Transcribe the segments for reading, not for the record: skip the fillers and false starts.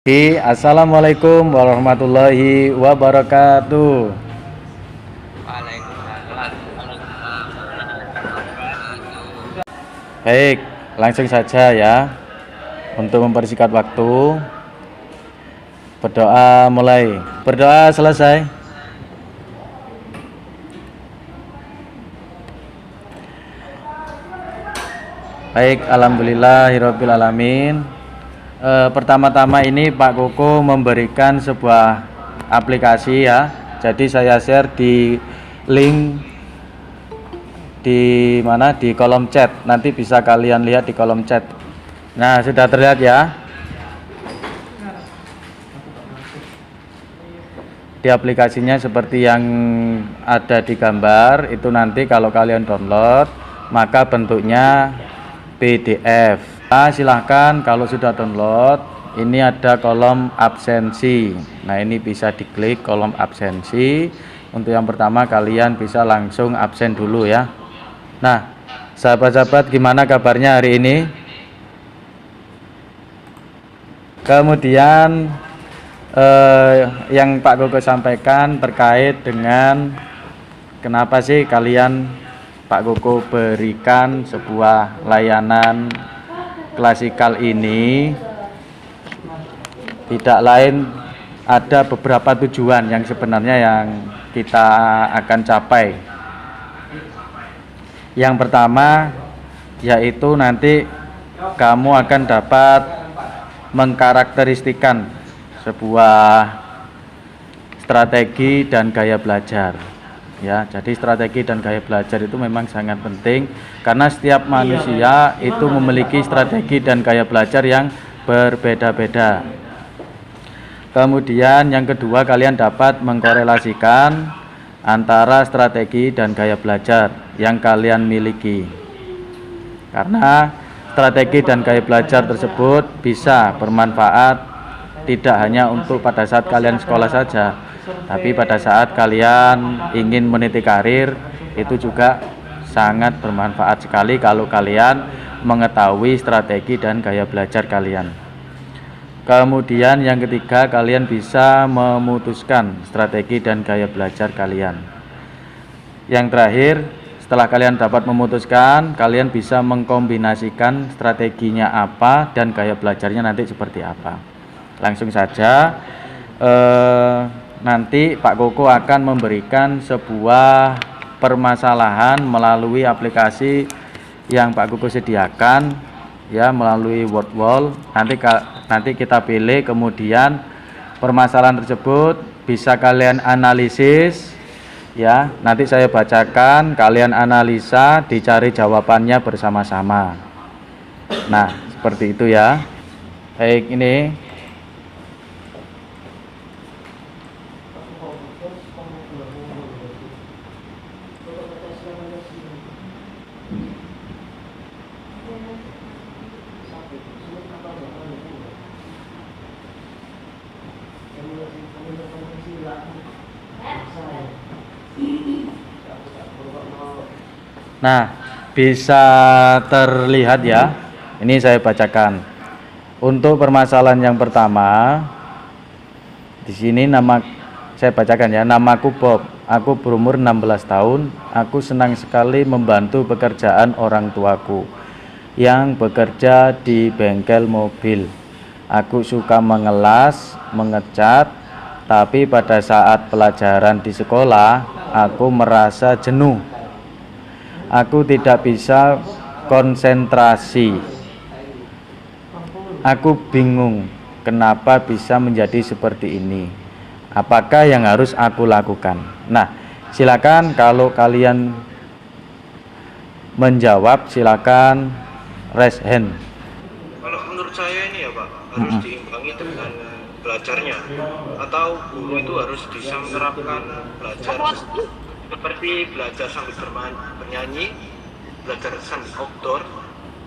Assalamualaikum warahmatullahi wabarakatuh. Waalaikumsalam warahmatullahi wabarakatuh. Baik, langsung saja ya. Untuk mempersingkat waktu, berdoa mulai. Berdoa selesai. Baik, alhamdulillahirabbil alamin. Pertama-tama ini Pak Koko memberikan sebuah aplikasi ya. Jadi saya share di link di mana, di kolom chat. Nanti bisa kalian lihat di kolom chat. Nah, sudah terlihat ya. Di aplikasinya seperti yang ada di gambar itu, nanti kalau kalian download maka bentuknya PDF. Nah, silahkan kalau sudah download, ini ada kolom absensi. Nah, ini bisa diklik kolom absensi. Untuk yang pertama kalian bisa langsung absen dulu ya. Nah, sahabat-sahabat, gimana kabarnya hari ini? Kemudian yang Pak Koko sampaikan terkait dengan kenapa sih kalian Pak Koko berikan sebuah layanan klasikal ini. Tidak lain, ada beberapa tujuan yang sebenarnya yang kita akan capai. Yang pertama yaitu nanti kamu akan dapat mengkarakteristikan sebuah strategi dan gaya belajar ya. Jadi strategi dan gaya belajar itu memang sangat penting karena setiap manusia itu memiliki strategi dan gaya belajar yang berbeda-beda. Kemudian yang kedua, kalian dapat mengkorelasikan antara strategi dan gaya belajar yang kalian miliki, karena strategi dan gaya belajar tersebut bisa bermanfaat tidak hanya untuk pada saat kalian sekolah saja, tapi pada saat kalian ingin meniti karir itu juga sangat bermanfaat sekali kalau kalian mengetahui strategi dan gaya belajar kalian. Kemudian yang ketiga, kalian bisa memutuskan strategi dan gaya belajar kalian. Yang terakhir, setelah kalian dapat memutuskan, kalian bisa mengkombinasikan strateginya apa dan gaya belajarnya nanti seperti apa. Langsung saja, nanti Pak Koko akan memberikan sebuah permasalahan melalui aplikasi yang Pak Koko sediakan ya, melalui Wordwall. Nanti kita pilih, kemudian permasalahan tersebut bisa kalian analisis ya. Nanti saya bacakan, kalian analisa, dicari jawabannya bersama-sama. Nah, seperti itu ya. Baik, ini nah, bisa terlihat ya. Ini saya bacakan. Untuk permasalahan yang pertama, di sini saya bacakan ya. Namaku Bob. Aku berumur 16 tahun. Aku senang sekali membantu pekerjaan orang tuaku yang bekerja di bengkel mobil. Aku suka mengelas, mengecat, tapi pada saat pelajaran di sekolah, aku merasa jenuh. Aku tidak bisa konsentrasi. Aku bingung kenapa bisa menjadi seperti ini. Apakah yang harus aku lakukan? Nah, silakan kalau kalian menjawab, silakan raise hand. Kalau menurut saya ini ya Pak, harus diimbangi dengan belajarnya, atau guru itu harus bisa menerapkan belajar seperti belajar sambil bernyanyi, belajar sambil outdoor.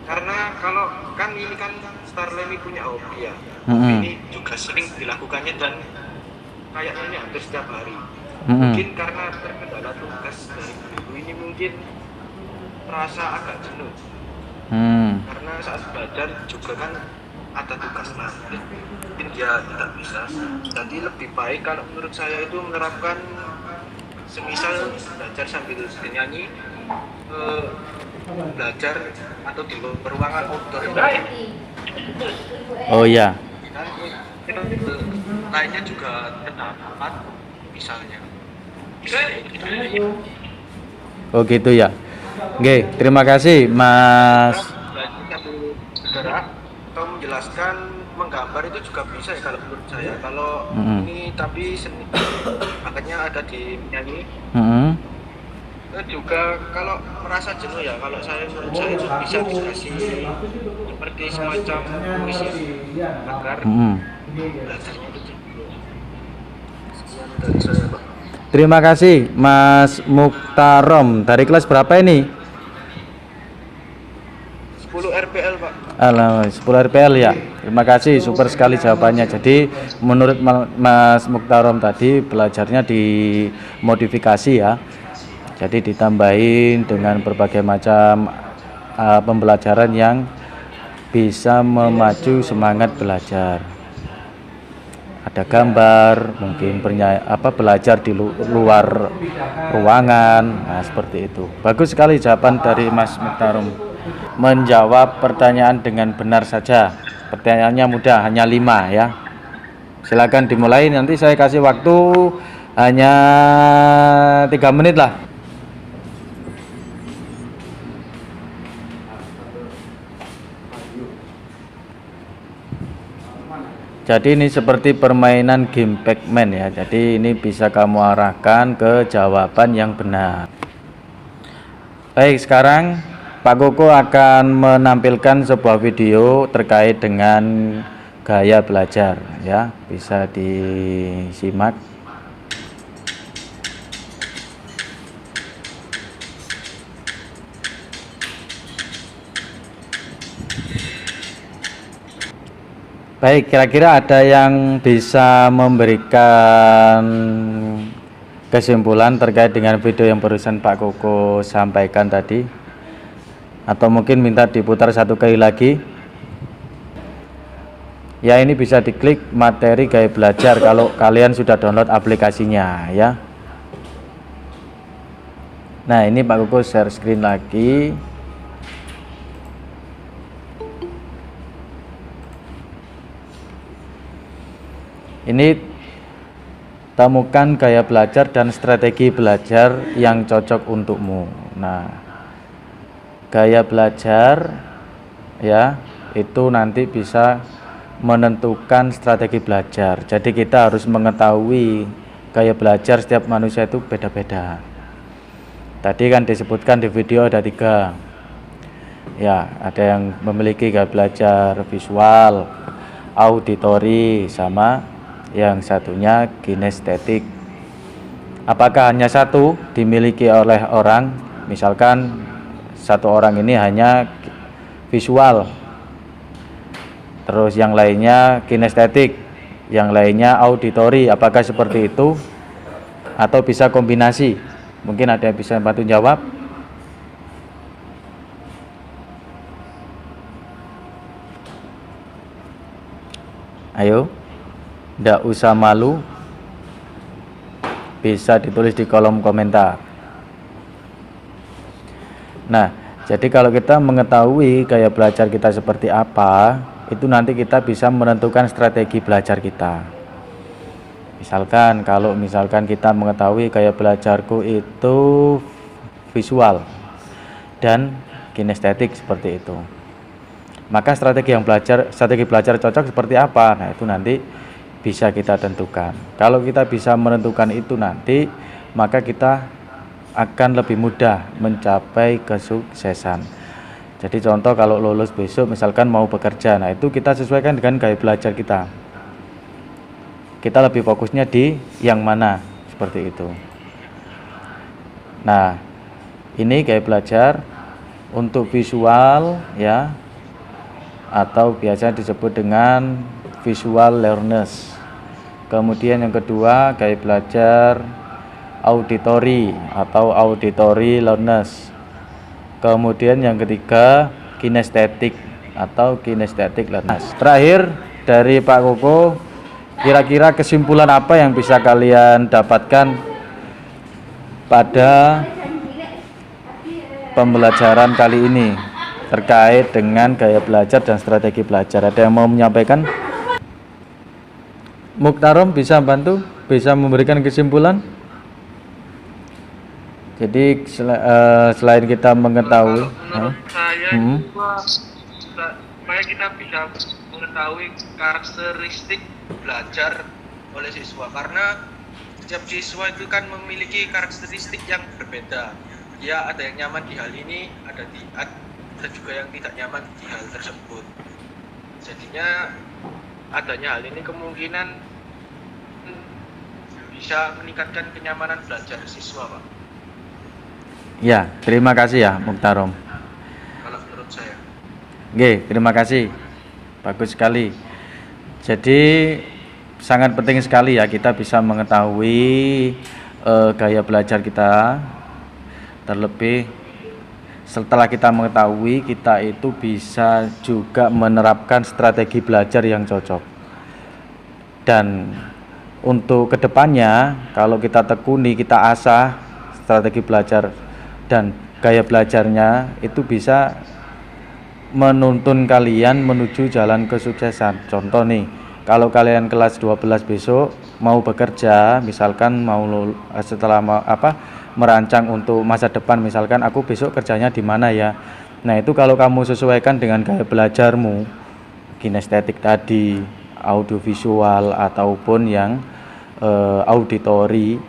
Karena kalau kan ini kan Starland ini punya hobi ya, ini juga sering dilakukannya dan kayaknya ini hampir setiap hari. Mungkin karena terkendala tugas dari guru ini mungkin terasa agak jenuh. Karena saat belajar juga kan ada tugas nanti. mungkin dia tidak bisa. Jadi lebih baik kalau menurut saya itu menerapkan semisal belajar sambil bernyanyi, belajar atau di luar ruangan outdoor Oh ya. dan lainnya juga terdapat misalnya. Oh gitu ya. Oke, terima kasih Mas. Sambil bergerak atau menjelaskan menggambar itu juga bisa ya kalau menurut saya. Kalau ini tapi seni makanya ada di nyanyi. Juga kalau merasa jenuh ya, kalau saya menurut saya itu bisa dikasih seperti semacam puisi agar belajarnya itu jenuh. Sekian dari saya, Pak. Terima kasih Mas Muktarom. Dari kelas berapa ini? 10 RPL, Pak. Alah, 10 RPL ya. Terima kasih, super sekali jawabannya. Jadi menurut Mas Muktarom tadi belajarnya dimodifikasi ya. Jadi ditambahin dengan berbagai macam pembelajaran yang bisa memacu semangat belajar. Ada gambar, mungkin belajar di luar ruangan, nah seperti itu. Bagus sekali jawaban dari Mas Muktarom. Menjawab pertanyaan dengan benar saja. Pertanyaannya mudah, hanya 5 ya. Silakan dimulai, nanti saya kasih waktu hanya 3 menit lah. Jadi ini seperti permainan game Pac-Man ya. Jadi ini bisa kamu arahkan ke jawaban yang benar. Baik, sekarang Pak Koko akan menampilkan sebuah video terkait dengan gaya belajar ya. Bisa disimak. Baik, kira-kira ada yang bisa memberikan kesimpulan terkait dengan video yang barusan Pak Koko sampaikan tadi? Atau mungkin minta diputar 1 kali lagi? Ya, ini bisa diklik materi gaya belajar kalau kalian sudah download aplikasinya ya. Nah, ini Pak Koko share screen lagi. Ini temukan gaya belajar dan strategi belajar yang cocok untukmu. Nah, gaya belajar ya, itu nanti bisa menentukan strategi belajar. Jadi kita harus mengetahui gaya belajar setiap manusia itu beda-beda. Tadi kan disebutkan di video ada 3. Ya, ada yang memiliki gaya belajar visual, auditori, sama yang satunya kinestetik. Apakah hanya satu dimiliki oleh orang? Misalkan satu orang ini hanya visual, terus yang lainnya kinestetik, yang lainnya auditori. Apakah seperti itu? Atau bisa kombinasi? Mungkin ada yang bisa bantu jawab? Ayo, tidak usah malu, bisa ditulis di kolom komentar. Nah, jadi kalau kita mengetahui gaya belajar kita seperti apa, itu nanti kita bisa menentukan strategi belajar kita. Misalkan kalau kita mengetahui gaya belajarku itu visual dan kinestetik seperti itu, maka strategi belajar cocok seperti apa? Nah, itu nanti bisa kita tentukan. Kalau kita bisa menentukan itu nanti, maka kita akan lebih mudah mencapai kesuksesan. Jadi contoh kalau lulus besok misalkan mau bekerja, nah itu kita sesuaikan dengan gaya belajar kita. Kita lebih fokusnya di yang mana, seperti itu. Nah, ini gaya belajar untuk visual ya, atau biasa disebut dengan visual learners. Kemudian yang kedua gaya belajar auditory atau auditory learners. Kemudian yang ketiga kinestetik atau kinestetik learners. Terakhir dari Pak Koko, kira-kira kesimpulan apa yang bisa kalian dapatkan pada pembelajaran kali ini terkait dengan gaya belajar dan strategi belajar? Ada yang mau menyampaikan? Muktarom bisa bantu, bisa memberikan kesimpulan? Jadi selain kita mengetahui, menurut saya supaya kita bisa mengetahui karakteristik belajar oleh siswa, karena setiap siswa itu kan memiliki karakteristik yang berbeda. Ya, ada yang nyaman di hal ini, ada juga yang tidak nyaman di hal tersebut. Jadinya adanya hal ini kemungkinan bisa meningkatkan kenyamanan belajar siswa, Pak. ya, terima kasih ya Muktarom. Kalau menurut saya. Oke, terima kasih. Bagus sekali. Jadi sangat penting sekali ya kita bisa mengetahui gaya belajar kita. Terlebih setelah kita mengetahui, kita itu bisa juga menerapkan strategi belajar yang cocok. Dan untuk kedepannya, kalau kita tekuni, kita asah strategi belajar dan gaya belajarnya, itu bisa menuntun kalian menuju jalan kesuksesan. Contoh nih, kalau kalian kelas 12 besok mau bekerja, misalkan setelah merancang untuk masa depan, misalkan aku besok kerjanya di mana ya. Nah, itu kalau kamu sesuaikan dengan gaya belajarmu, kinestetik tadi, audiovisual ataupun yang auditori,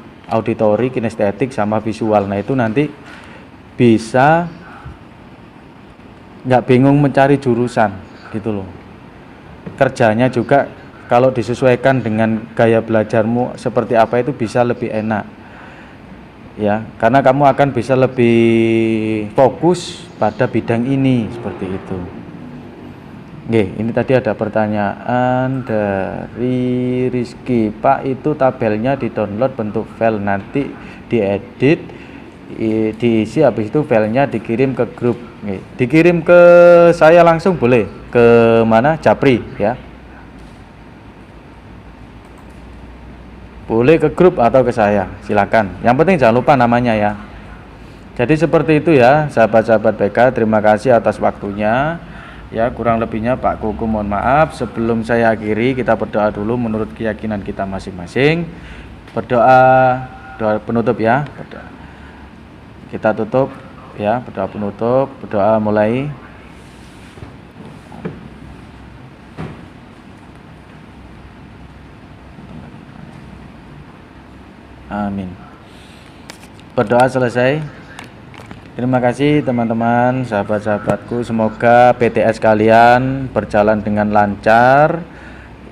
kinestetik sama visual. Nah, itu nanti bisa nggak bingung mencari jurusan gitu loh. Kerjanya juga kalau disesuaikan dengan gaya belajarmu seperti apa itu bisa lebih enak ya, karena kamu akan bisa lebih fokus pada bidang ini seperti itu. Oke, ini tadi ada pertanyaan dari Rizky. Pak, itu tabelnya di download bentuk file, nanti diedit, diisi, habis itu filenya dikirim ke grup. Oke, dikirim ke saya langsung boleh? Ke mana? Japri ya. Boleh ke grup atau ke saya, silakan. Yang penting jangan lupa namanya ya. Jadi seperti itu ya, sahabat-sahabat BK. Terima kasih atas waktunya. Ya, kurang lebihnya Pak Koko mohon maaf. Sebelum saya akhiri, kita berdoa dulu menurut keyakinan kita masing-masing. Doa penutup ya. Kita tutup ya, berdoa penutup, berdoa mulai. Amin. Berdoa selesai. Terima kasih teman-teman, sahabat-sahabatku. Semoga PTS kalian berjalan dengan lancar.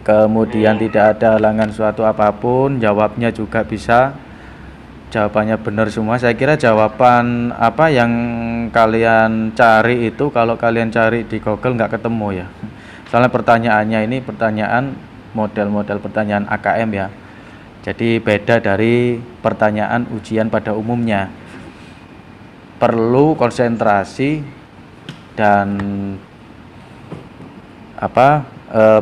Kemudian tidak ada halangan suatu apapun. Jawabnya juga bisa, jawabannya benar semua. Saya kira jawaban apa yang kalian cari itu, kalau kalian cari di Google nggak ketemu ya. Soalnya pertanyaannya ini pertanyaan model pertanyaan AKM ya. Jadi beda dari pertanyaan ujian pada umumnya. Perlu konsentrasi dan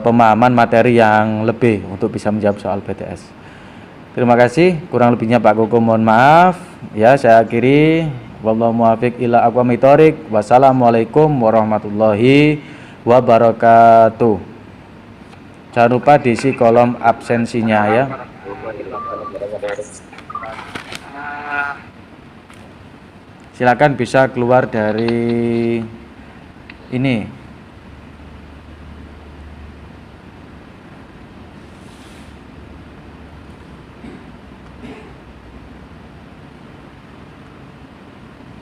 pemahaman materi yang lebih untuk bisa menjawab soal PTS. Terima kasih, kurang lebihnya Pak Koko mohon maaf ya. Saya akhiri, wallahu muwaffiq ila aqwamit thoriq. Wassalamualaikum warahmatullahi wabarakatuh. Jangan lupa diisi kolom absensinya ya. Silakan bisa keluar dari ini